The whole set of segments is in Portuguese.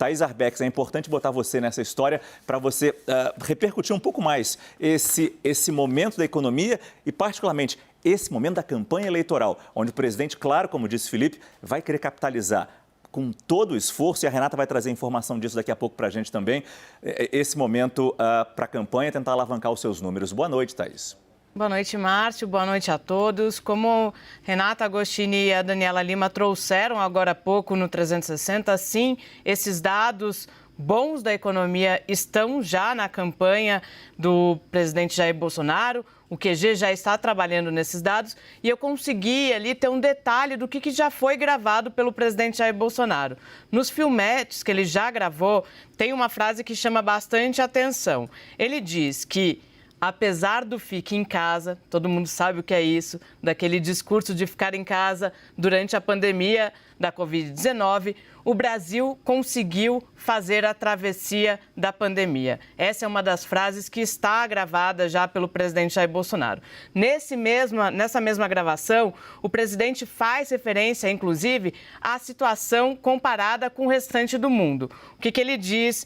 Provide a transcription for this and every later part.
Thaís Arbex, é importante botar você nessa história para você repercutir um pouco mais esse momento da economia e, particularmente, esse momento da campanha eleitoral, onde o presidente, claro, como disse Felipe, vai querer capitalizar com todo o esforço, e a Renata vai trazer informação disso daqui a pouco para a gente também, esse momento para a campanha, tentar alavancar os seus números. Boa noite, Thaís. Boa noite, Márcio. Boa noite a todos. Como Renata Agostini e a Daniela Lima trouxeram agora há pouco no 360, sim, esses dados bons da economia estão já na campanha do presidente Jair Bolsonaro. O QG já está trabalhando nesses dados e eu consegui ali ter um detalhe do que já foi gravado pelo presidente Jair Bolsonaro. Nos filmetes que ele já gravou, tem uma frase que chama bastante atenção. Ele diz que, apesar do fique em casa, todo mundo sabe o que é isso, daquele discurso de ficar em casa durante a pandemia da Covid-19, o Brasil conseguiu fazer a travessia da pandemia. Essa é uma das frases que está gravada já pelo presidente Jair Bolsonaro. Nessa mesma gravação, o presidente faz referência, inclusive, à situação comparada com o restante do mundo. O que ele diz,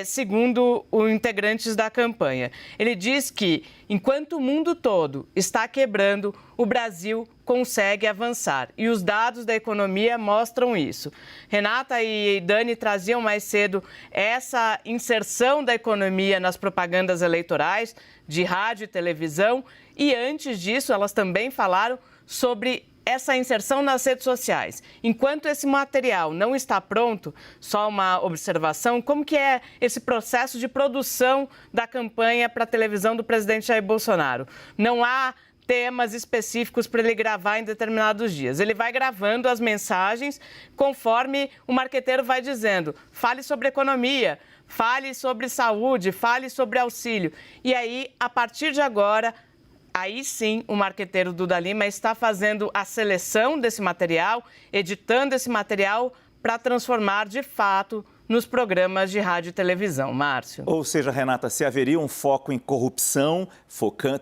segundo os integrantes da campanha? Ele diz que, enquanto o mundo todo está quebrando, o Brasil consegue avançar. E os dados da economia mostram isso. Renata e Dani traziam mais cedo essa inserção da economia nas propagandas eleitorais de rádio e televisão. E antes disso, elas também falaram sobre essa inserção nas redes sociais. Enquanto esse material não está pronto, só uma observação, como que é esse processo de produção da campanha para a televisão do presidente Jair Bolsonaro? Não há temas específicos para ele gravar em determinados dias. Ele vai gravando as mensagens conforme o marqueteiro vai dizendo. Fale sobre economia, fale sobre saúde, fale sobre auxílio. E aí, a partir de agora, aí sim, o marqueteiro Duda Lima está fazendo a seleção desse material, editando esse material para transformar de fato nos programas de rádio e televisão. Márcio. Ou seja, Renata, se haveria um foco em corrupção,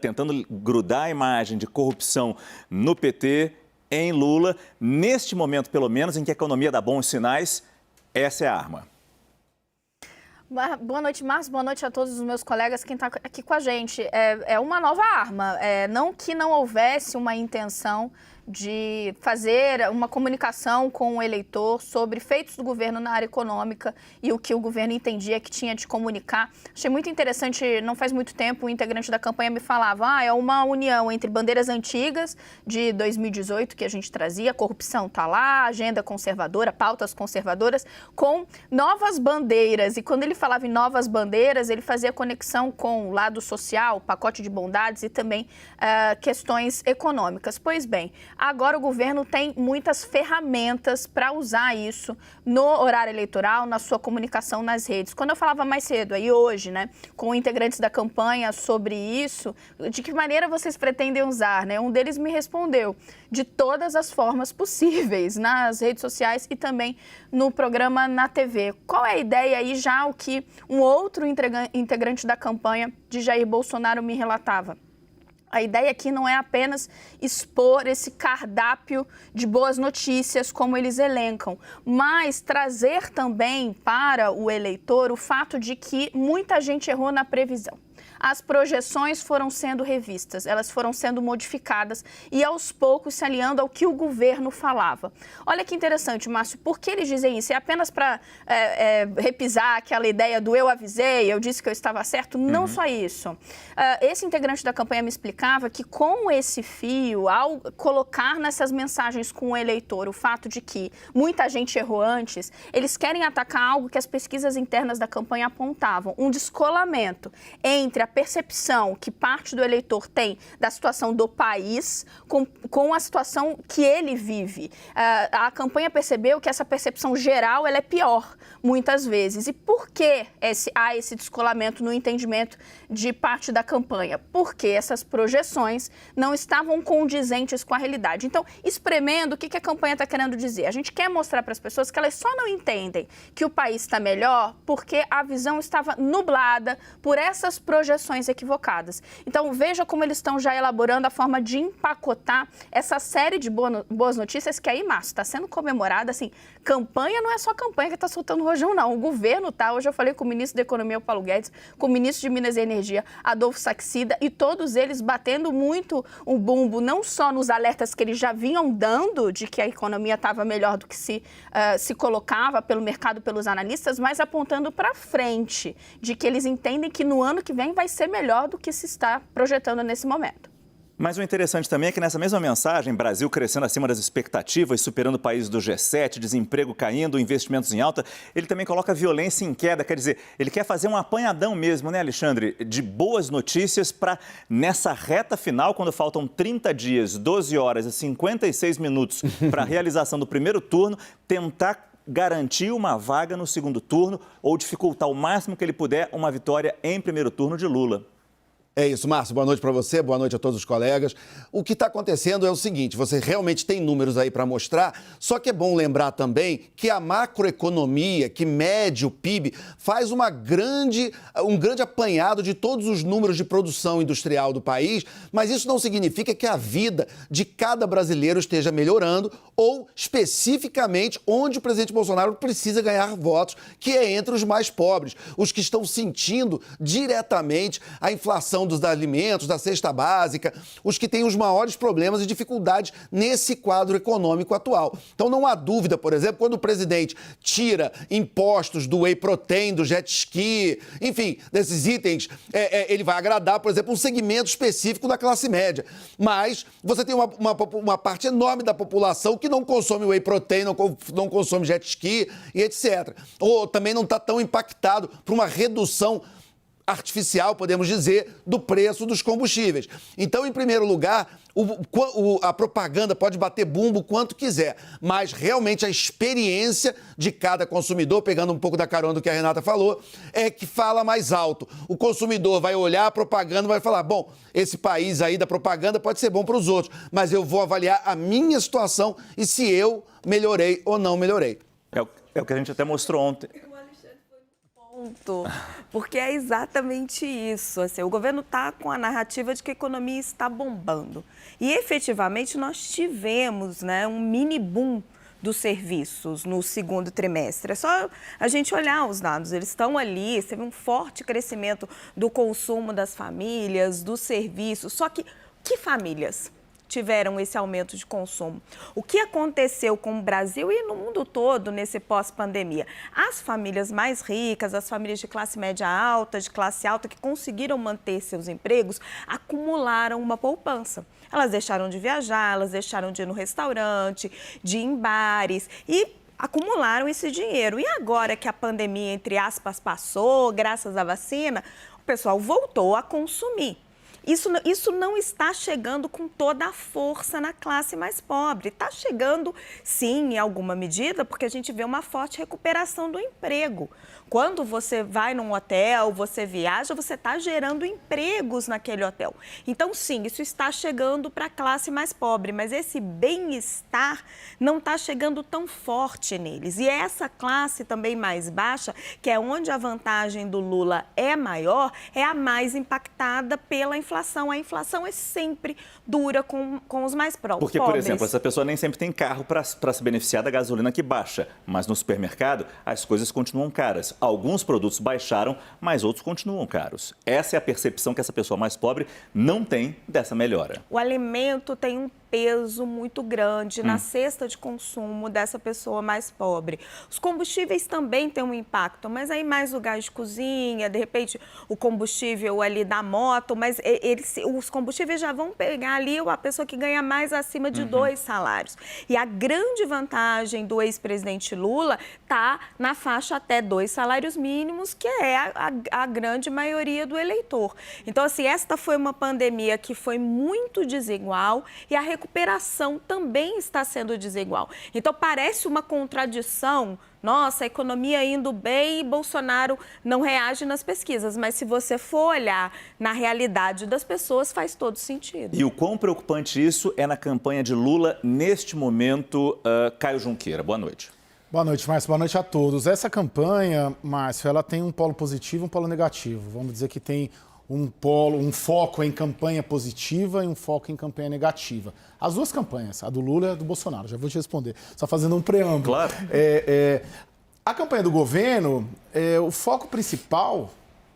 tentando grudar a imagem de corrupção no PT, em Lula, neste momento, pelo menos, em que a economia dá bons sinais, essa é a arma. Boa noite, Márcio. Boa noite a todos os meus colegas, quem está aqui com a gente. É uma nova arma. Não que não houvesse uma intenção de fazer uma comunicação com o eleitor sobre feitos do governo na área econômica e o que o governo entendia que tinha de comunicar. Achei muito interessante, não faz muito tempo, o integrante da campanha me falava, é uma união entre bandeiras antigas de 2018 que a gente trazia, corrupção está lá, agenda conservadora, pautas conservadoras, com novas bandeiras. E quando ele falava em novas bandeiras, ele fazia conexão com o lado social, pacote de bondades e também questões econômicas. Pois bem, agora o governo tem muitas ferramentas para usar isso no horário eleitoral, na sua comunicação nas redes. Quando eu falava mais cedo, aí hoje, né, com integrantes da campanha sobre isso, de que maneira vocês pretendem usar, né? Um deles me respondeu, de todas as formas possíveis, nas redes sociais e também no programa na TV. Qual é a ideia aí, já o que um outro integrante da campanha de Jair Bolsonaro me relatava? A ideia aqui não é apenas expor esse cardápio de boas notícias, como eles elencam, mas trazer também para o eleitor o fato de que muita gente errou na previsão. As projeções foram sendo revistas, elas foram sendo modificadas e aos poucos se alinhando ao que o governo falava. Olha que interessante, Márcio, por que eles dizem isso? É apenas para repisar aquela ideia do eu avisei, eu disse que eu estava certo? Não só isso. Esse integrante da campanha me explicava que com esse fio, ao colocar nessas mensagens com o eleitor o fato de que muita gente errou antes, eles querem atacar algo que as pesquisas internas da campanha apontavam, um descolamento entre a percepção que parte do eleitor tem da situação do país com a situação que ele vive. A campanha percebeu que essa percepção geral ela é pior, muitas vezes. E por que há esse descolamento no entendimento de parte da campanha? Porque essas projeções não estavam condizentes com a realidade. Então, espremendo, o que a campanha está querendo dizer? A gente quer mostrar para as pessoas que elas só não entendem que o país está melhor porque a visão estava nublada por essas projeções direções equivocadas. Então, veja como eles estão já elaborando a forma de empacotar essa série de boas notícias que aí, Márcio, está sendo comemorada. Assim, campanha não é só campanha que está soltando rojão, não. O governo tá. Hoje eu falei com o ministro da Economia, o Paulo Guedes, com o ministro de Minas e Energia, Adolfo Saxida, e todos eles batendo muito um bumbo, não só nos alertas que eles já vinham dando de que a economia estava melhor do que se colocava pelo mercado, pelos analistas, mas apontando para frente, de que eles entendem que no ano que vem vai ser melhor do que se está projetando nesse momento. Mas o interessante também é que nessa mesma mensagem, Brasil crescendo acima das expectativas, superando países do G7, desemprego caindo, investimentos em alta, ele também coloca violência em queda. Quer dizer, ele quer fazer um apanhadão mesmo, né, Alexandre? De boas notícias para, nessa reta final, quando faltam 30 dias, 12 horas e 56 minutos para a realização do primeiro turno, tentar garantir uma vaga no segundo turno ou dificultar o máximo que ele puder uma vitória em primeiro turno de Lula. É isso, Márcio. Boa noite para você, boa noite a todos os colegas. O que está acontecendo é o seguinte, você realmente tem números aí para mostrar, só que é bom lembrar também que a macroeconomia, que mede o PIB, faz um grande apanhado de todos os números de produção industrial do país, mas isso não significa que a vida de cada brasileiro esteja melhorando ou, especificamente, onde o presidente Bolsonaro precisa ganhar votos, que é entre os mais pobres, os que estão sentindo diretamente a inflação dos alimentos, da cesta básica, os que têm os maiores problemas e dificuldades nesse quadro econômico atual. Então não há dúvida, por exemplo, quando o presidente tira impostos do whey protein, do jet ski, enfim, desses itens, ele vai agradar, por exemplo, um segmento específico da classe média. Mas você tem uma parte enorme da população que não consome whey protein, não consome jet ski e etc. Ou também não está tão impactado por uma redução artificial, podemos dizer, do preço dos combustíveis. Então, em primeiro lugar, a propaganda pode bater bumbo quanto quiser, mas realmente a experiência de cada consumidor, pegando um pouco da carona do que a Renata falou, é que fala mais alto. O consumidor vai olhar a propaganda e vai falar, bom, esse país aí da propaganda pode ser bom para os outros, mas eu vou avaliar a minha situação e se eu melhorei ou não melhorei. É o que a gente até mostrou ontem. Porque é exatamente isso. Assim, o governo está com a narrativa de que a economia está bombando. E, efetivamente, nós tivemos, né, um mini boom dos serviços no segundo trimestre. É só a gente olhar os dados, eles estão ali, teve um forte crescimento do consumo das famílias, dos serviços. Só que famílias tiveram esse aumento de consumo? O que aconteceu com o Brasil e no mundo todo nesse pós-pandemia? As famílias mais ricas, as famílias de classe média alta, de classe alta, que conseguiram manter seus empregos, acumularam uma poupança. Elas deixaram de viajar, elas deixaram de ir no restaurante, de ir em bares e acumularam esse dinheiro. E agora que a pandemia, entre aspas, passou, graças à vacina, o pessoal voltou a consumir. Isso não está chegando com toda a força na classe mais pobre. Está chegando, sim, em alguma medida, porque a gente vê uma forte recuperação do emprego. Quando você vai num hotel, você viaja, você está gerando empregos naquele hotel. Então, sim, isso está chegando para a classe mais pobre, mas esse bem-estar não está chegando tão forte neles. E essa classe também mais baixa, que é onde a vantagem do Lula é maior, é a mais impactada pela inflação. A inflação é sempre dura com os mais pobres. Porque, por exemplo, essa pessoa nem sempre tem carro para se beneficiar da gasolina que baixa, mas no supermercado as coisas continuam caras. Alguns produtos baixaram, mas outros continuam caros. Essa é a percepção que essa pessoa mais pobre não tem dessa melhora. O alimento tem um peso muito grande na cesta de consumo dessa pessoa mais pobre. Os combustíveis também têm um impacto, mas aí mais o gás de cozinha, de repente o combustível ali da moto, mas os combustíveis já vão pegar ali a pessoa que ganha mais acima de 2 salários. E a grande vantagem do ex-presidente Lula está na faixa até 2 salários mínimos, que é a grande maioria do eleitor. Então, assim, esta foi uma pandemia que foi muito desigual e a recuperação também está sendo desigual. Então, parece uma contradição. Nossa, a economia indo bem e Bolsonaro não reage nas pesquisas. Mas se você for olhar na realidade das pessoas, faz todo sentido. E o quão preocupante isso é na campanha de Lula neste momento, Caio Junqueira. Boa noite. Boa noite, Márcio. Boa noite a todos. Essa campanha, Márcio, ela tem um polo positivo e um polo negativo. Vamos dizer que tem um foco em campanha positiva e um foco em campanha negativa. As duas campanhas, a do Lula e a do Bolsonaro, já vou te responder, só fazendo um preâmbulo. Claro. A campanha do governo, o foco principal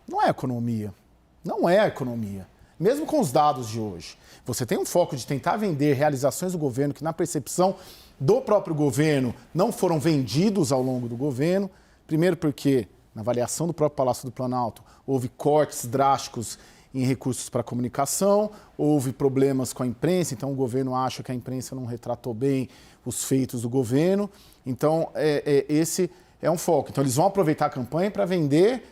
não é a economia. Não é a economia. Mesmo com os dados de hoje. Você tem um foco de tentar vender realizações do governo que, na percepção do próprio governo, não foram vendidos ao longo do governo. Primeiro porque, na avaliação do próprio Palácio do Planalto, houve cortes drásticos em recursos para comunicação, houve problemas com a imprensa, então o governo acha que a imprensa não retratou bem os feitos do governo. Então, esse é um foco. Então, eles vão aproveitar a campanha para vender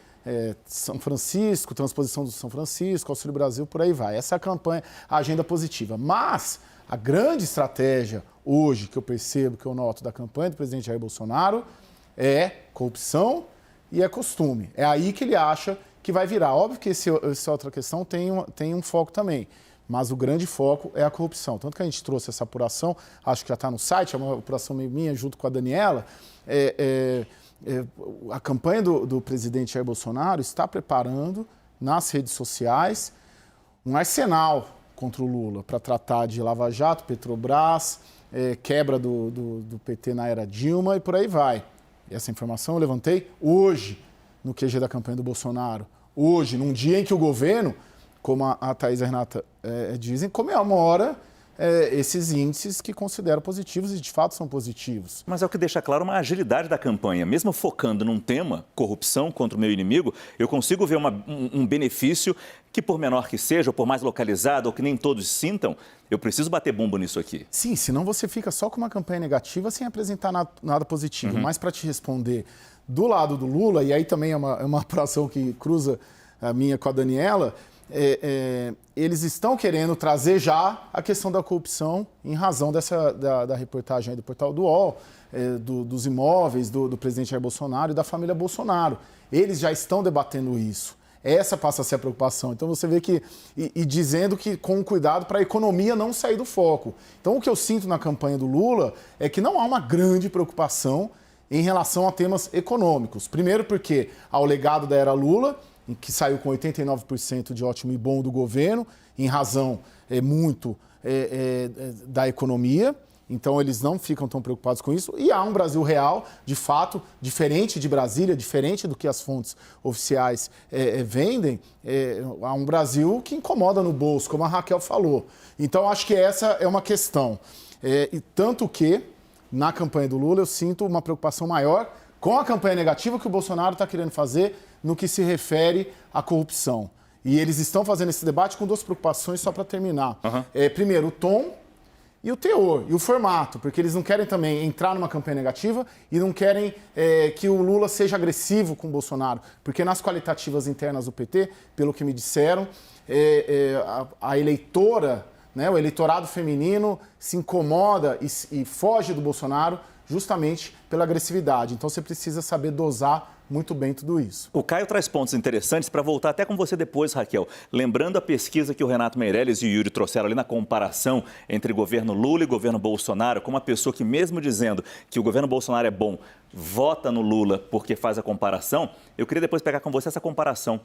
São Francisco, transposição do São Francisco, Auxílio Brasil, por aí vai. Essa é a campanha, a agenda positiva. Mas a grande estratégia hoje, que eu percebo, que eu noto da campanha do presidente Jair Bolsonaro, é corrupção e é costume. É aí que ele acha que vai virar. Óbvio que essa outra questão tem um foco também, mas o grande foco é a corrupção. Tanto que a gente trouxe essa apuração, acho que já está no site, é uma apuração meio minha, junto com a Daniela. A campanha do presidente Jair Bolsonaro está preparando nas redes sociais um arsenal contra o Lula para tratar de Lava Jato, Petrobras, quebra do PT na era Dilma e por aí vai. Essa informação eu levantei hoje no QG da campanha do Bolsonaro. Hoje, num dia em que o governo, como a Thaís e a Renata dizem, comemora esses índices que considero positivos e de fato são positivos. Mas é o que deixa claro uma agilidade da campanha. Mesmo focando num tema, corrupção contra o meu inimigo, eu consigo ver um benefício que, por menor que seja, ou por mais localizado, ou que nem todos sintam, eu preciso bater bumbo nisso aqui. Sim, senão você fica só com uma campanha negativa sem apresentar nada positivo. Mas para te responder, do lado do Lula, e aí também é uma apuração que cruza a minha com a Daniela, eles estão querendo trazer já a questão da corrupção em razão da reportagem aí do portal do UOL, dos imóveis do presidente Jair Bolsonaro e da família Bolsonaro. Eles já estão debatendo isso. Essa passa a ser a preocupação. Então você vê que, e dizendo que com cuidado para a economia não sair do foco. Então o que eu sinto na campanha do Lula é que não há uma grande preocupação em relação a temas econômicos. Primeiro porque há o legado da era Lula, que saiu com 89% de ótimo e bom do governo, em razão da economia. Então, eles não ficam tão preocupados com isso. E há um Brasil real, de fato, diferente de Brasília, diferente do que as fontes oficiais vendem. Há um Brasil que incomoda no bolso, como a Raquel falou. Então, acho que essa é uma questão. E tanto que, na campanha do Lula, eu sinto uma preocupação maior com a campanha negativa que o Bolsonaro está querendo fazer no que se refere à corrupção. E eles estão fazendo esse debate com duas preocupações, só para terminar. Primeiro, o tom e o teor, e o formato, porque eles não querem também entrar numa campanha negativa e não querem que o Lula seja agressivo com o Bolsonaro, porque nas qualitativas internas do PT, pelo que me disseram, a eleitora, o eleitorado feminino se incomoda e foge do Bolsonaro justamente pela agressividade. Então você precisa saber dosar muito bem tudo isso. O Caio traz pontos interessantes para voltar até com você depois, Raquel. Lembrando a pesquisa que o Renato Meirelles e o Yuri trouxeram ali na comparação entre governo Lula e governo Bolsonaro, com uma pessoa que, mesmo dizendo que o governo Bolsonaro é bom, vota no Lula porque faz a comparação, eu queria depois pegar com você essa comparação.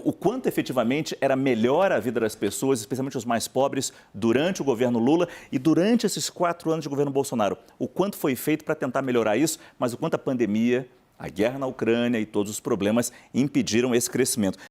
O quanto efetivamente era melhor a vida das pessoas, especialmente os mais pobres, durante o governo Lula e durante esses 4 anos de governo Bolsonaro. O quanto foi feito para tentar melhorar isso, mas o quanto a pandemia, a guerra na Ucrânia e todos os problemas impediram esse crescimento.